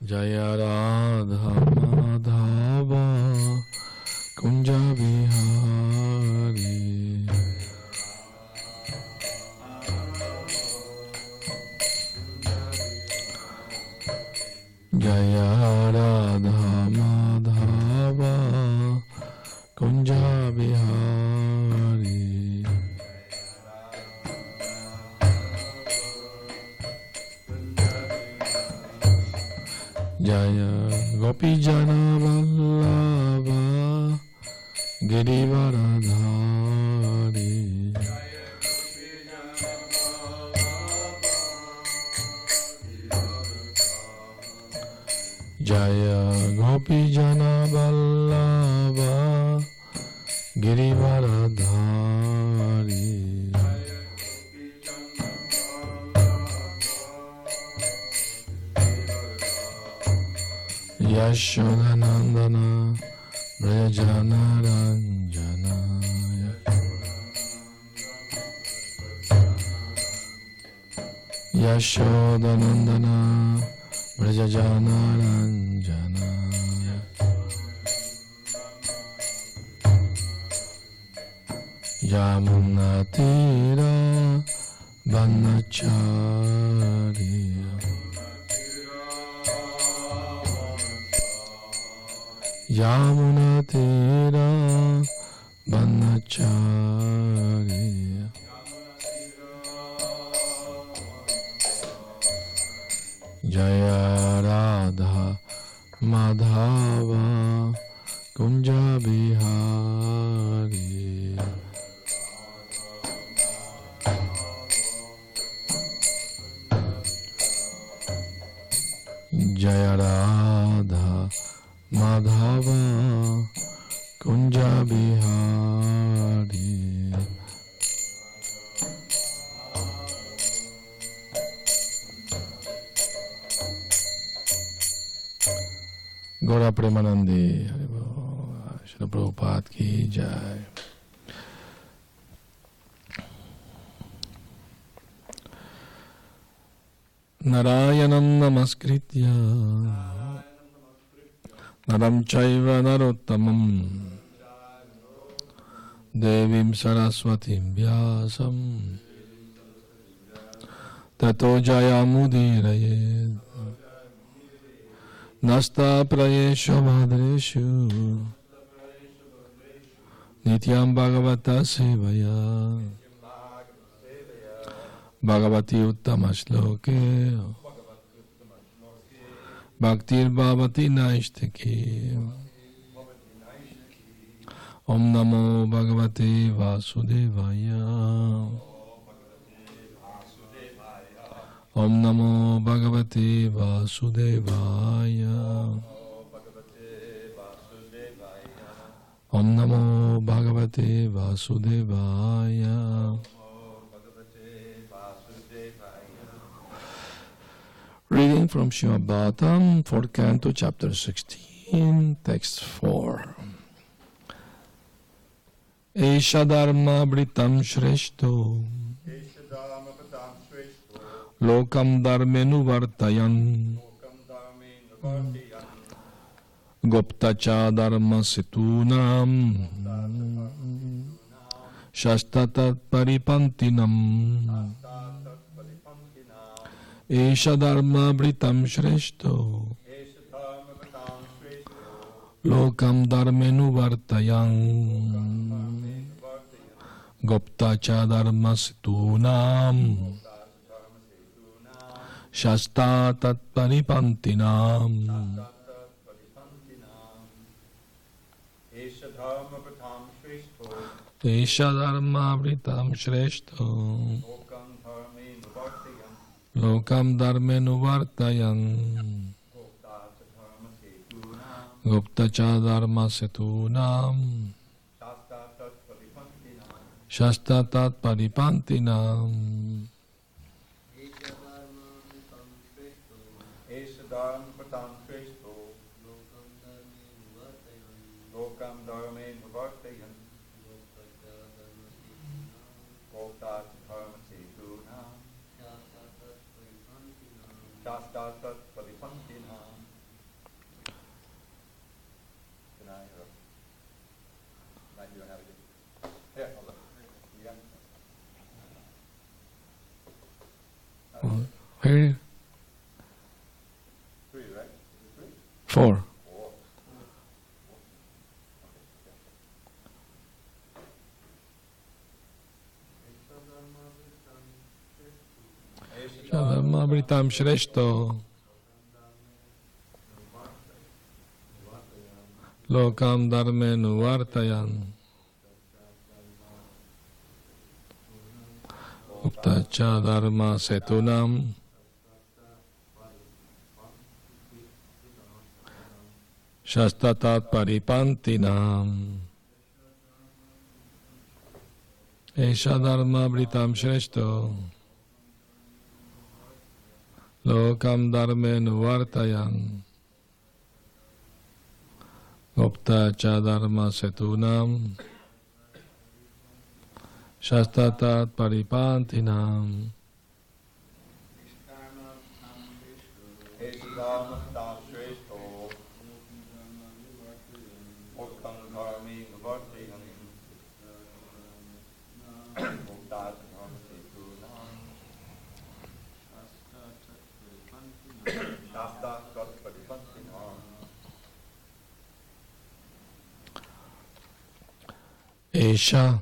Jaya Radha Madhava Kunja Bihari. Jaya Radha Madhava Kunja Bihari. Jaya Gopi Jana Vallabha Girivaradhari. Jaya Gopi Jana Vallabha Girivaradhari. Yashodanandana Brajana Ranjana. Yashodanandana Brajana Ranjana. Yamuna Tira Vanachariya. Yamuna Tira Vanachariya. Jaya Radha Madhava Kunja Bihari. Jaya Radha Madhava Kunja Bihari. Gora Premanandi Srila Prabhupada ki jai. Narayanam Namaskritya Naram Chaiva Narottamam Devim Saraswatim Vyasam Tato Jayamudiraye Nasta Prayesha Madreshu Nityam Bhagavata Sevaya Bhagavati Uttamasloke Bhaktir Bhavati Naishtaki. Om Namo Bhagavate Vasudevaya. Om Namo Bhagavate Vasudevaya. Om Namo Bhagavate Vasudevaya. Reading from Srimad Bhagavatam, 4th Canto, Chapter 16, Text 4. Esha Dharma Vritam Shreshto Lokam Dharmenu Vartayan Goptacha Dharma Situnam Shastatat Paripantinam Esha Dharma Vritam Shreshto Lokam Dharmenu Vartayan Goptacha Dharma Situnam Shasta Tat Paripantinam. Esha Dharma Vritam Shreshto Lokam Dharmenu Vartayan Guptacha Dharma Setunam Shasta Tat Paripantinam. Esha Dharma Vritam Shreshto Lokam Dharmenu Vartayan Goptacha Dharma Setunam Shasta Tat Paripantinam. Here, 3, right? 4. Dharmamritam Shreshto Lokam Dharme Nuvartayan Uptacha Dharma Setunam Shastatat Paripantinam Esha Dharma Britam Shreshto Lokam Dharme Nuvartayan Gopta Cha Dharma Setunam Shastatat Paripantinam Esha,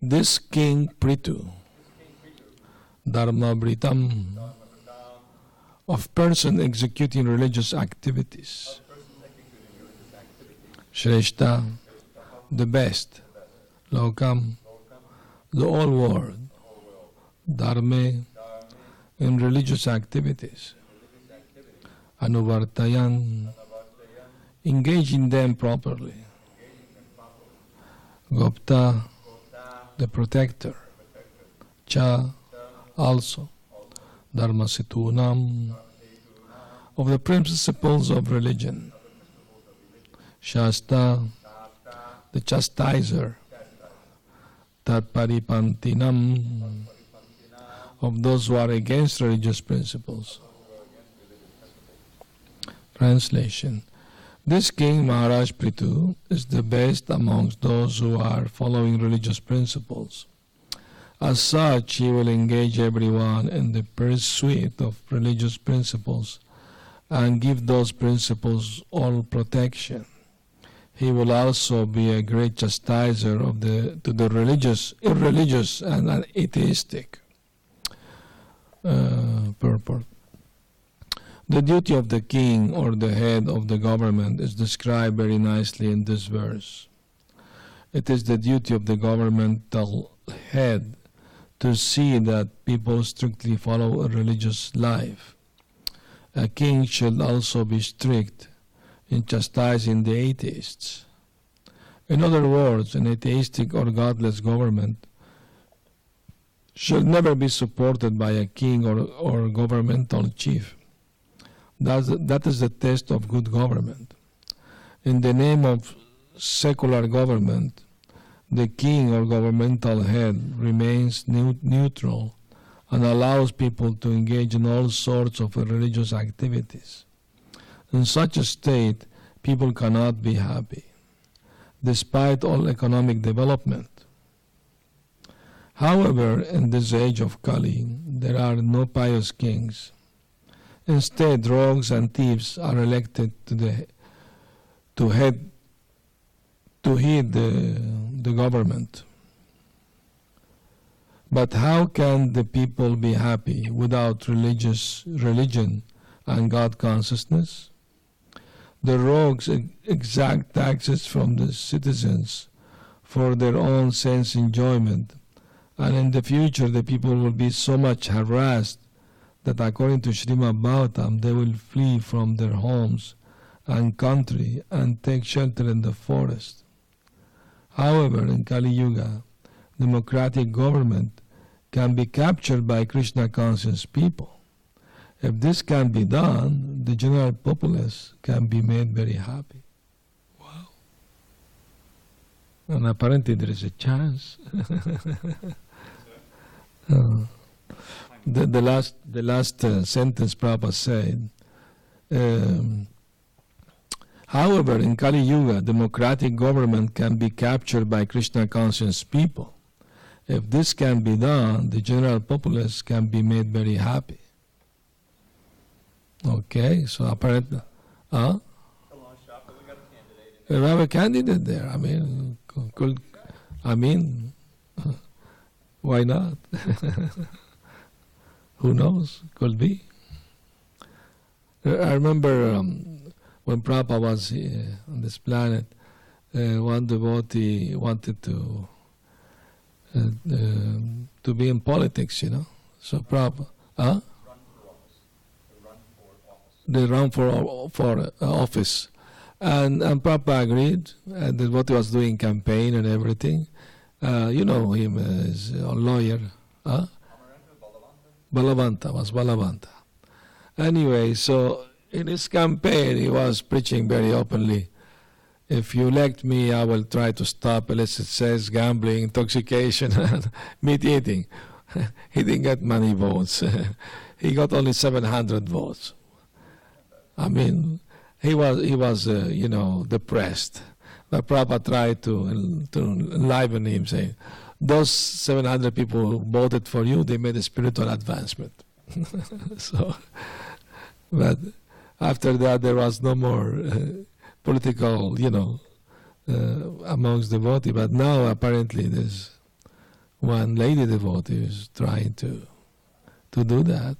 this King Prithu, Dharma Britam, of person executing religious activities, Shreshta, the best, Lokam, the whole world, Dharme, in religious activities, Anuvartayan, engage in them properly, Gopta, the protector, Cha, also, Dharma Setunam, of the principles of religion, Shasta, the chastiser, Tat Paripantinam, of those who are against religious principles. Translation. This King Maharaj Prithu is the best amongst those who are following religious principles. As such, he will engage everyone in the pursuit of religious principles and give those principles all protection. He will also be a great chastiser to the religious, irreligious, and atheistic. Purport. The duty of the king or the head of the government is described very nicely in this verse. It is the duty of the governmental head to see that people strictly follow a religious life. A king should also be strict in chastising the atheists. In other words, an atheistic or godless government should never be supported by a king or governmental chief. That is the test of good government. In the name of secular government, the king or governmental head remains neutral and allows people to engage in all sorts of religious activities. In such a state, people cannot be happy, despite all economic development. However, in this age of Kali, there are no pious kings. Instead, rogues and thieves are elected to heed the government. But how can the people be happy without religion and God consciousness? The rogues exact taxes from the citizens for their own sense enjoyment, and in the future the people will be so much harassed that according to srimadbhagavatam they will flee from their homes and country and take shelter in the forest. However, in Kali Yuga, democratic government can be captured by Krishna conscious people. If this can be done, the general populace can be made very happy. Wow. And apparently there is a chance. The last sentence Prabhupada said, however, in Kali Yuga, democratic government can be captured by Krishna conscious people. If this can be done, the general populace can be made very happy. Okay, so apparently, we have a candidate there. I mean, why not? Who knows? Could be. I remember when Prabhupada was here on this planet, one devotee wanted to be in politics, So Prabhupada, they run for office, and Prabhupada agreed, and the devotee was doing campaign and everything. You know him as a lawyer, Balavanta. Anyway, so in his campaign, he was preaching very openly. If you elect me, I will try to stop illicit sex, gambling, intoxication, and meat eating. He didn't get many votes. He got only 700 votes. I mean, he was depressed. But Prabhupada tried to enliven him, saying, those 700 people who voted for you, they made a spiritual advancement. So, but after that, there was no more political, amongst devotees. But now, apparently, there's one lady devotee who's trying to do that.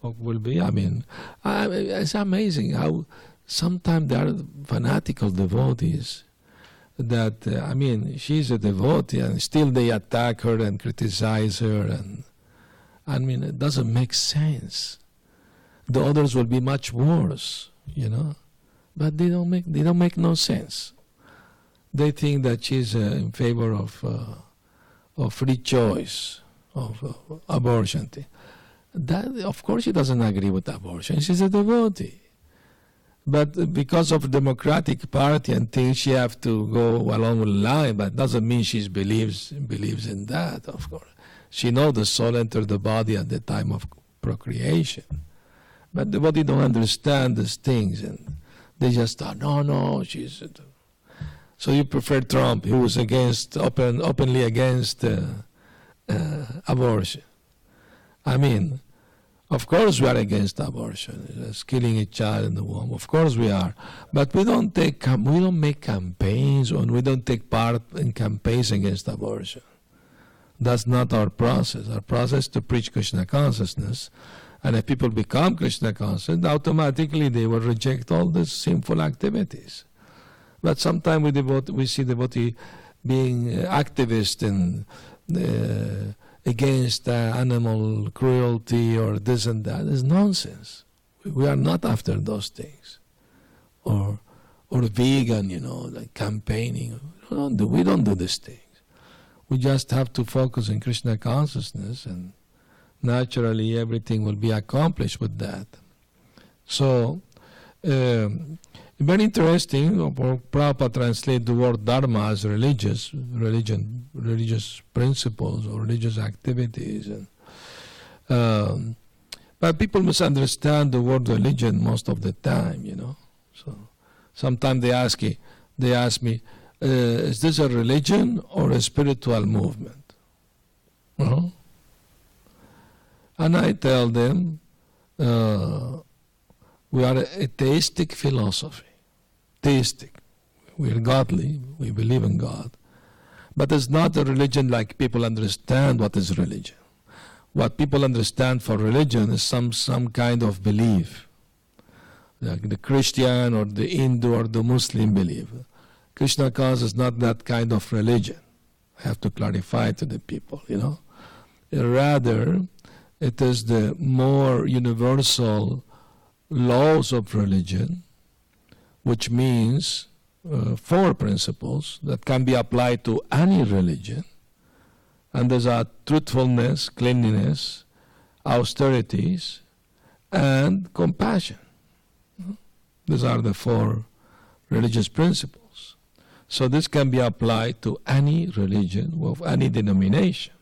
Or will be. I mean, it's amazing how sometimes there are fanatical devotees that, she's a devotee and still they attack her and criticize her, and it doesn't make sense. The others will be much worse, but they don't make no sense. They think that she's in favor of free choice, of abortion. That, of course, she doesn't agree with abortion. She's a devotee. But because of Democratic Party and things, she have to go along with the line, but doesn't mean she believes in that, of course. She knows the soul entered the body at the time of procreation. But the body don't understand these things, and they just thought, no, she's... So you prefer Trump, who was openly against abortion. Of course we are against abortion. It's killing a child in the womb. Of course we are. But we don't make campaigns, or we don't take part in campaigns against abortion. That's not our process. Our process is to preach Krishna consciousness. And if people become Krishna conscious, automatically they will reject all the sinful activities. But sometimes we see devotee being activist in against animal cruelty or this and that. It's nonsense. We are not after those things. Or vegan, like campaigning. We don't do these things. We just have to focus on Krishna consciousness, and naturally everything will be accomplished with that. So, very interesting. Prabhupada translates the word dharma as religious principles or religious activities. And, but people misunderstand the word religion most of the time, So sometimes they ask me, is this a religion or a spiritual movement? And I tell them, we are a theistic philosophy. Theistic. We are godly. We believe in God. But it's not a religion like people understand what is religion. What people understand for religion is some kind of belief. Like the Christian or the Hindu or the Muslim belief. Krishna consciousness is not that kind of religion. I have to clarify to the people, Rather, it is the more universal laws of religion, which means 4 principles that can be applied to any religion. And those are truthfulness, cleanliness, austerities, and compassion. These are the 4 religious principles. So this can be applied to any religion of any denomination.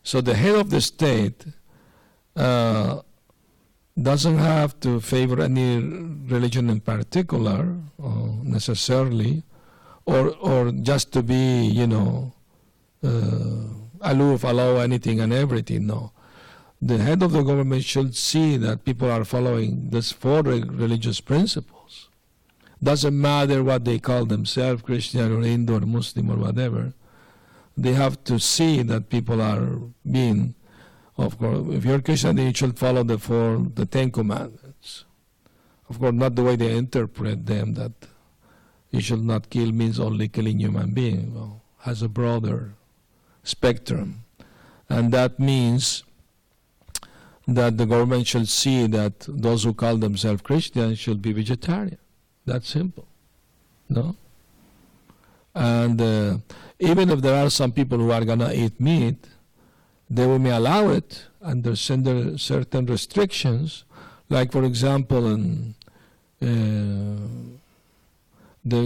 So the head of the state doesn't have to favor any religion in particular, necessarily, or just to be, aloof, allow anything and everything. No. The head of the government should see that people are following these four religious principles. Doesn't matter what they call themselves, Christian or Hindu or Muslim or whatever. They have to see that people are being, of course, if you're Christian, then you should follow the 10 Commandments. Of course, not the way they interpret them, that you should not kill means only killing human beings. Well, has a broader spectrum. And that means that the government should see that those who call themselves Christians should be vegetarian. That's simple. No? And even if there are some people who are going to eat meat, they may allow it under certain restrictions. Like, for example,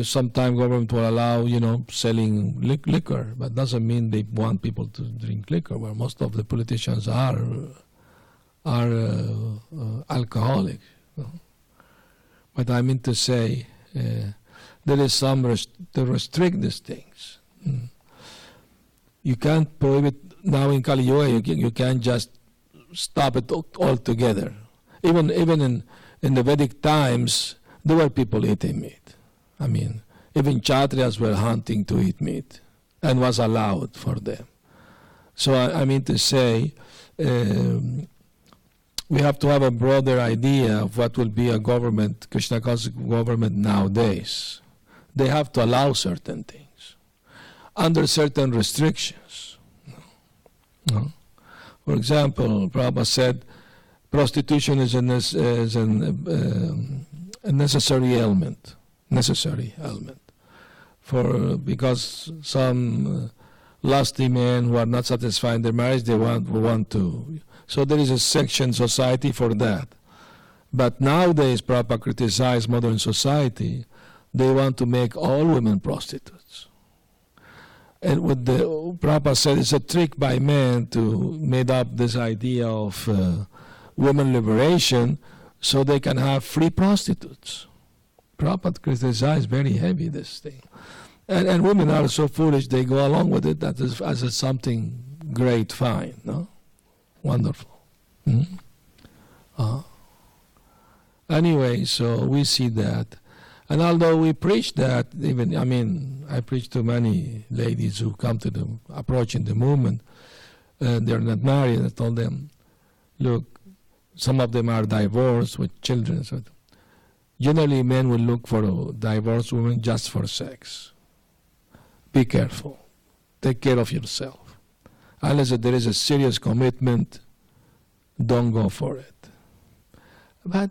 sometimes government will allow, selling liquor, but doesn't mean they want people to drink liquor, where most of the politicians are alcoholic. But I mean to say, there is some to restrict these things. You can't prohibit now in Kali Yuga. You can't just stop it altogether. Even in the Vedic times, there were people eating meat. I mean, even Kshatriyas were hunting to eat meat, and was allowed for them. So I mean to say, we have to have a broader idea of what will be a government, Krishna conscious government nowadays. They have to allow certain things under certain restrictions. No? For example, Prabhupada said prostitution is a necessary element. Because some lusty men who are not satisfied in their marriage, they want to. So there is a section society for that. But nowadays, Prabhupada criticized modern society. They want to make all women prostitutes. And what the Prabhupada said, it's a trick by men to made up this idea of women liberation so they can have free prostitutes. Prabhupada criticized very heavy this thing. And women are so foolish, they go along with it as a something great, fine, no? Wonderful. Anyway, so we see that. And although we preach that, I preach to many ladies who come to approaching the movement, they're not married. I told them, look, some of them are divorced with children. So generally, men will look for a divorced woman just for sex. Be careful. Take care of yourself. Unless there is a serious commitment, don't go for it. But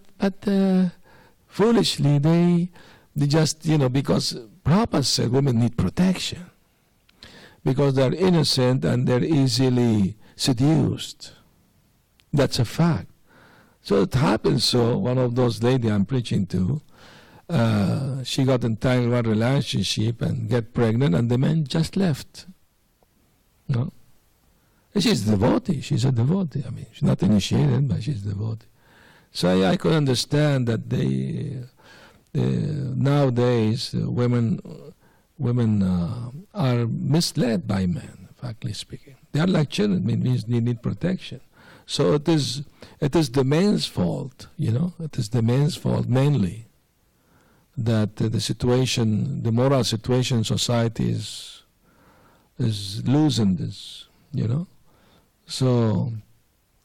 foolishly, they just, because Prabhupada said women need protection. Because they're innocent and they're easily seduced. That's a fact. So it happens. So one of those ladies I'm preaching to, she got entangled in one relationship and get pregnant, and the man just left. No? And she's a devotee. She's a devotee. She's not initiated, but she's a devotee. So I could understand that nowadays women are misled by men, factly speaking. They are like children. It means they need protection. So it is the men's fault, It is the men's fault mainly that the moral situation in society is loosened, So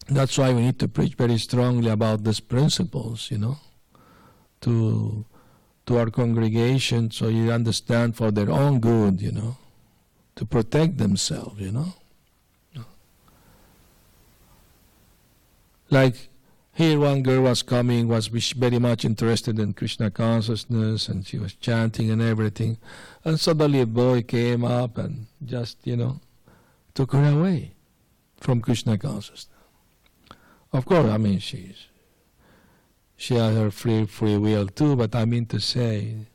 that's why we need to preach very strongly about these principles, to our congregation, so you understand for their own good, to protect themselves, Like here one girl was coming, was very much interested in Krishna consciousness, and she was chanting and everything. And suddenly a boy came up and just, took her away from Krishna consciousness. Of course, she has her free will too, but I mean to say,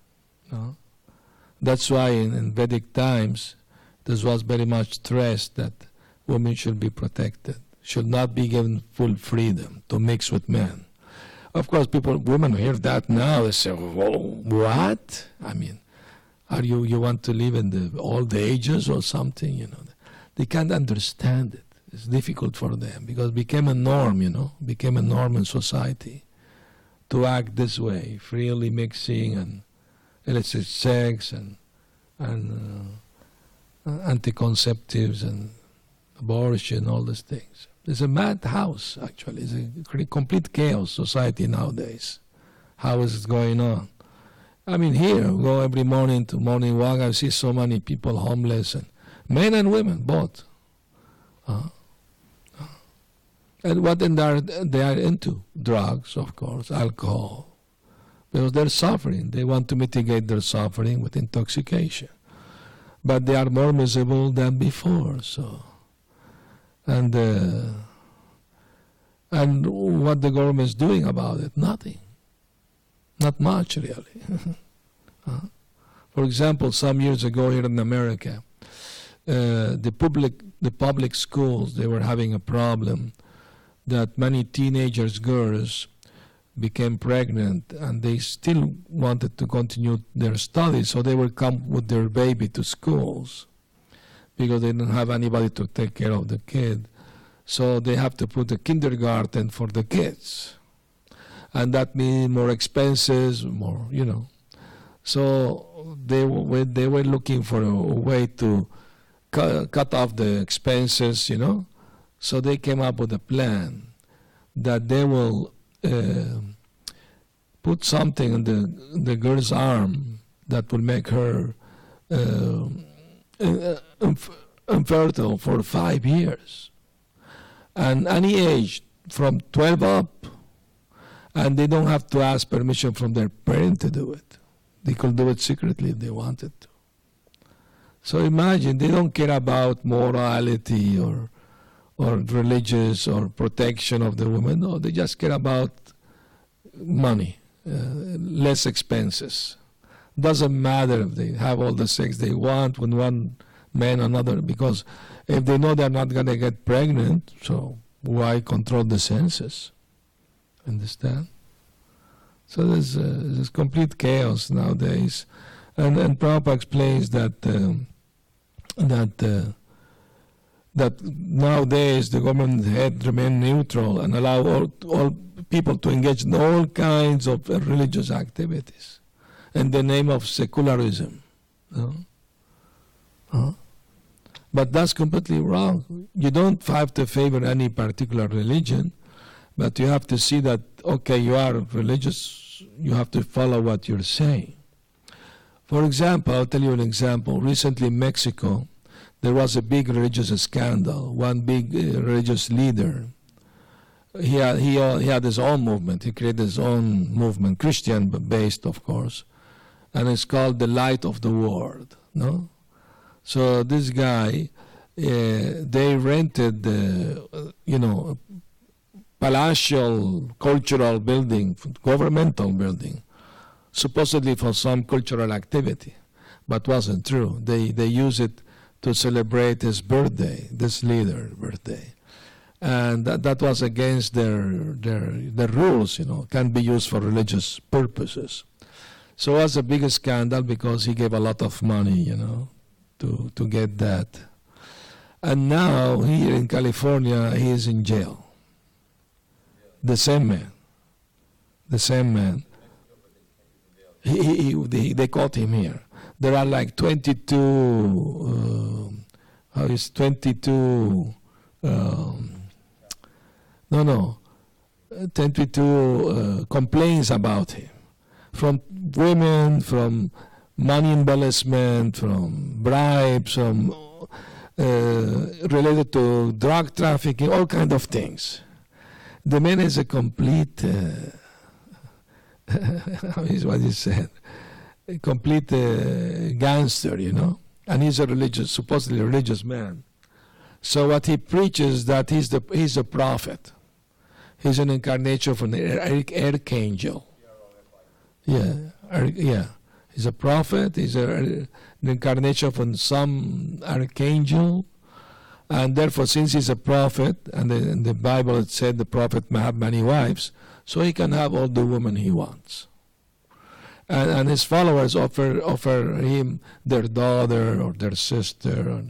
that's why in Vedic times, this was very much stressed that women should be protected, should not be given full freedom to mix with men. Of course, women hear that now, they say, "Whoa, what? You want to live in the old ages or something, they can't understand it. It's difficult for them because it became a norm, became a norm in society to act this way, freely mixing and illicit sex and anti-conceptives and abortion, all these things. It's a madhouse, actually. It's a complete chaos society nowadays. How is it going on? I mean, here, I go every morning to morning walk, I see so many people homeless, and men and women, both. And what they are into? Drugs, of course, alcohol. Because they're suffering. They want to mitigate their suffering with intoxication. But they are more miserable than before, so. And what the government is doing about it? Nothing. Not much, really. For example, some years ago here in America, the public schools, they were having a problem that many teenagers, girls, became pregnant and they still wanted to continue their studies, so they would come with their baby to schools because they didn't have anybody to take care of the kid. So they have to put a kindergarten for the kids. And that means more expenses, more, So they were looking for a way to cut off the expenses, So they came up with a plan that they will put something in the girl's arm that will make her infertile for 5 years. And any age from 12 up, and they don't have to ask permission from their parent to do it. They could do it secretly if they wanted to. So imagine, they don't care about morality or religious or protection of the woman. No, they just care about money, less expenses. Doesn't matter if they have all the sex they want with one man or another, because if they know they're not going to get pregnant, so why control the senses? Understand? So there's complete chaos nowadays, and Prabhupada explains that nowadays the government had remain neutral and allow all people to engage in all kinds of religious activities in the name of secularism. But that's completely wrong. You don't have to favor any particular religion, but you have to see that, okay, you are religious, you have to follow what you're saying. For example, I'll tell you an example. Recently in Mexico, there was a big religious scandal. One big religious leader, he had his own movement. He created his own movement, Christian-based, of course, and it's called the Light of the World. No, so this guy, they rented, palatial cultural building, governmental building, supposedly for some cultural activity, but wasn't true. They use it to celebrate his birthday, this leader's birthday. And that was against their rules, can't be used for religious purposes. So it was a big scandal because he gave a lot of money, to get that. And now here in California, he is in jail. The same man. They caught him here. There are like 22 complaints about him. From women, from money embellishment, from bribes, from related to drug trafficking, all kinds of things. The man is a complete, is what he said, a complete gangster, and he's a supposedly religious man. So what he preaches that he's a prophet. He's an incarnation of an archangel. Yeah. He's a prophet. He's an incarnation of some archangel. And therefore, since he's a prophet, and in the Bible it said the prophet may have many wives, so he can have all the women he wants. And his followers offer him their daughter or their sister,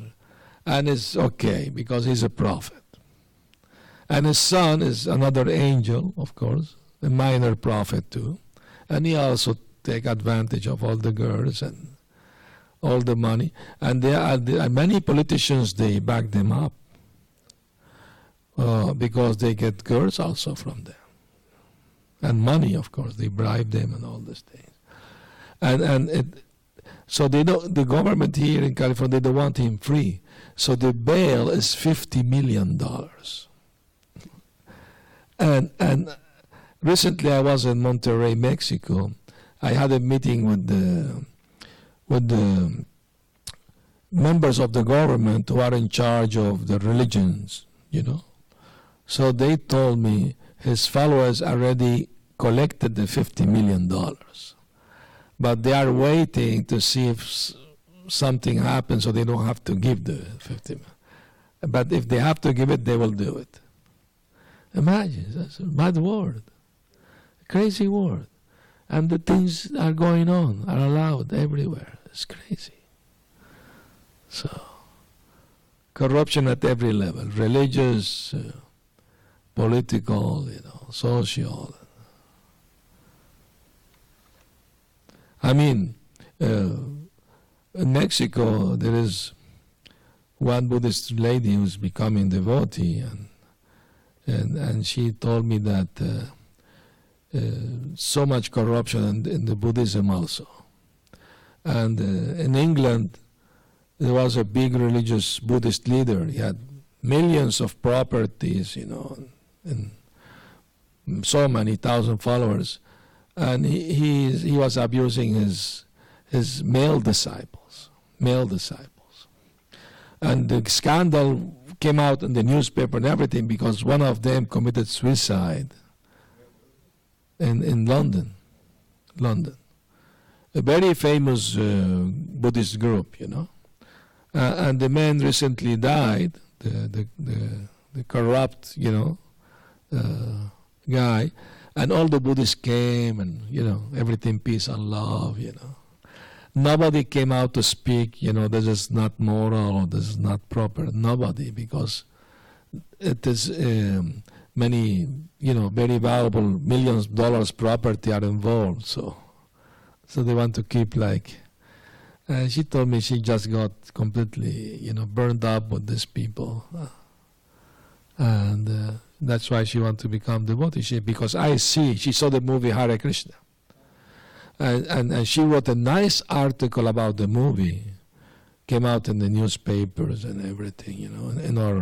And it's okay because he's a prophet. And his son is another angel, of course, a minor prophet too. And he also take advantage of all the girls and all the money. And there are many politicians, they back them up because they get girls also from them. And money, of course, they bribe them and all these things. So they don't, the government here in California, they don't want him free. So the bail is $50 million. And recently I was in Monterrey, Mexico. I had a meeting with the members of the government who are in charge of the religions, you know. So they told me his followers already collected the $50 million. But they are waiting to see if something happens so they don't have to give the 50 million. But if they have to give it, they will do it. Imagine, that's a mad world. A crazy world. And the things are going on, are allowed everywhere. It's crazy. So, corruption at every level, religious, political, social. I mean, in Mexico, there is one Buddhist lady who's becoming devotee, and she told me that so much corruption in the Buddhism also. And in England, there was a big religious Buddhist leader. He had millions of properties, and so many thousand followers. And he was abusing his male disciples. And the scandal came out in the newspaper and everything because one of them committed suicide in London. A very famous Buddhist group, and the man recently died, the corrupt, guy. And all the Buddhists came and, everything peace and love, Nobody came out to speak, this is not moral or this is not proper. Nobody, because it is many, very valuable millions of dollars property are involved. So they want to keep she told me she just got completely, burned up with these people. And that's why she wants to become devotee. Because she saw the movie Hare Krishna. And she wrote a nice article about the movie. Came out in the newspapers and everything, in our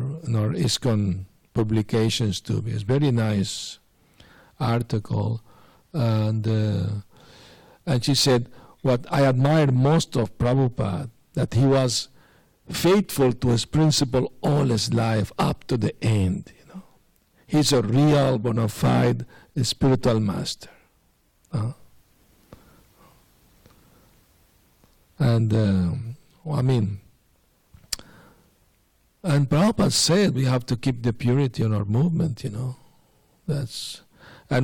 ISKCON publications too. It's a very nice article. And she said, what I admired most of Prabhupada, that he was faithful to his principle all his life up to the end. He's a real bona fide spiritual master. And and Prabhupada said we have to keep the purity in our movement, and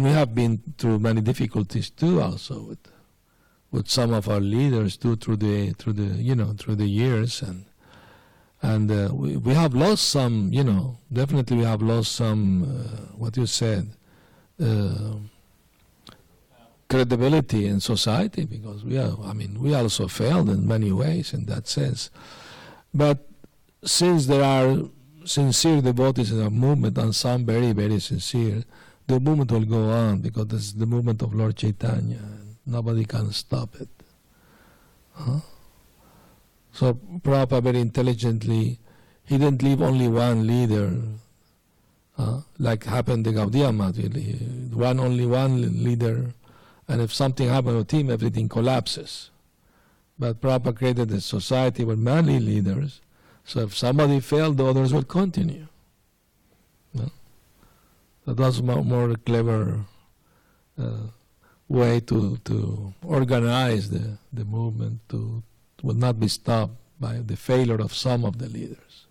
we have been through many difficulties too, also with some of our leaders too, through the years, and we have lost some, definitely we have lost some, what you said, credibility in society, because we also failed in many ways in that sense. But since there are sincere devotees in our movement, and some very, very sincere, the movement will go on, because this is the movement of Lord Chaitanya, and nobody can stop it. So Prabhupada very intelligently, he didn't leave only one leader, like happened in Gaudiya Math, only one leader, and if something happened with him, everything collapses. But Prabhupada created a society with many leaders, so if somebody failed, the others would continue. That was more clever way to organize the movement, would not be stopped by the failure of some of the leaders.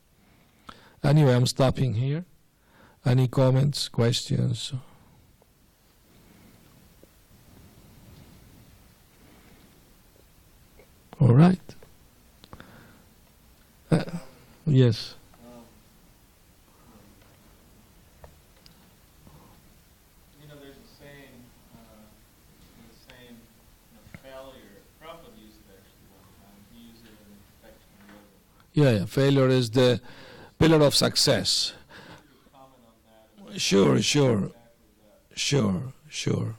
Anyway, I'm stopping here. Any comments, questions? All right. Yes. There's a saying, failure. Prabhupada used it actually one time. He used it in the perfection of yoga. Yeah, failure is the pillar of success. Comment on that. Sure. Exactly that. Sure.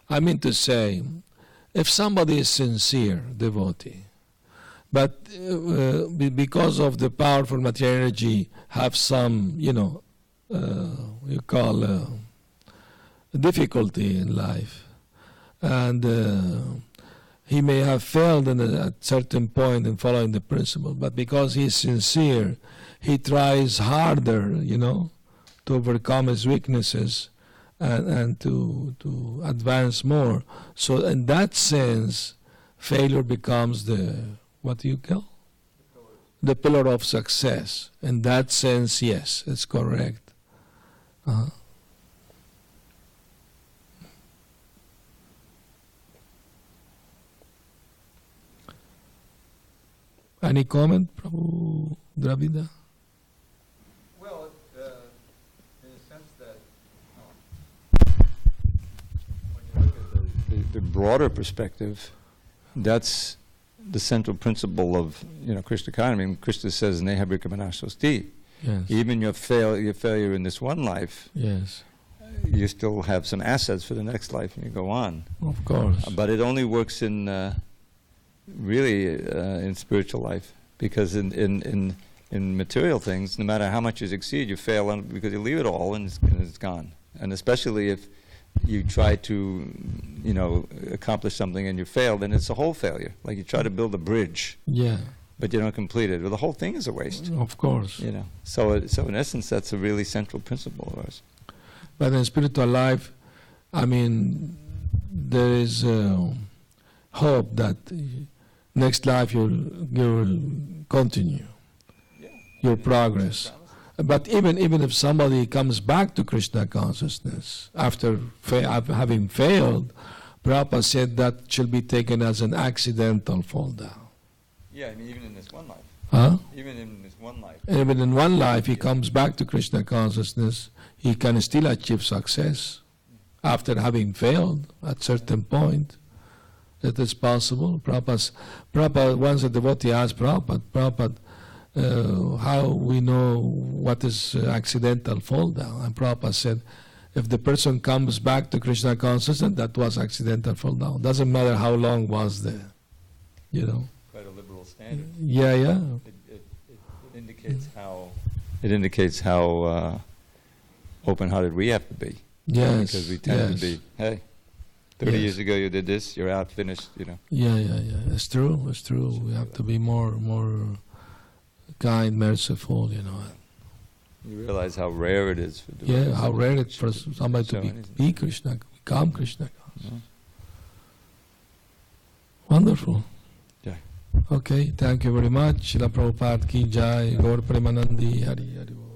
I mean to say, if somebody is sincere devotee, but because of the powerful material energy have some, you call difficulty in life, and he may have failed at a certain point in following the principle, but because he is sincere, he tries harder, to overcome his weaknesses and to advance more. So in that sense, failure becomes what do you call? The pillar of success. In that sense, yes, it's correct. Any comment, Prabhu Dravida? Well, in the sense that when you look at The broader perspective, that's the central principle of Krishna economy. I mean, Krishna says, "Neha brikamanashosti." Yes. Even your failure in this one life, Yes. you still have some assets for the next life, and you go on. Of course. But it only works in in spiritual life, because in material things, no matter how much you succeed, you fail because you leave it all and it's gone. And especially if you try to, accomplish something and you fail, then it's a whole failure. Like you try to build a bridge, Yeah. but you don't complete it. Well, the whole thing is a waste. Of course. So in essence, that's a really central principle of ours. But in spiritual life, I mean, there is hope that next life you'll continue your progress. But even if somebody comes back to Krishna consciousness after having failed, Prabhupada said that shall be taken as an accidental fall down. Yeah, I mean, even in this one life. Huh? Even in this one life. Even in one life, he comes back to Krishna consciousness, he can still achieve success after having failed at certain point. It is possible. Prabhupada, once a devotee asked Prabhupada, how we know what is accidental fall down. And Prabhupada said, if the person comes back to Krishna consciousness, that was accidental fall down. Doesn't matter how long was there, Quite a liberal standard. Yeah. It indicates how open-hearted we have to be. Yes. Because we tend to be, hey, 30 years ago you did this, you're out, finished, Yeah. It's true. We have to be more kind, merciful, You realize how rare it is for devotees. Yeah, how rare it is for somebody to be Krishna, become Krishna conscious. Yeah. Wonderful. Yeah. Okay, thank you very much. Srila Prabhupada ki jai, Gaur Premanandi, Hari Hari Bol.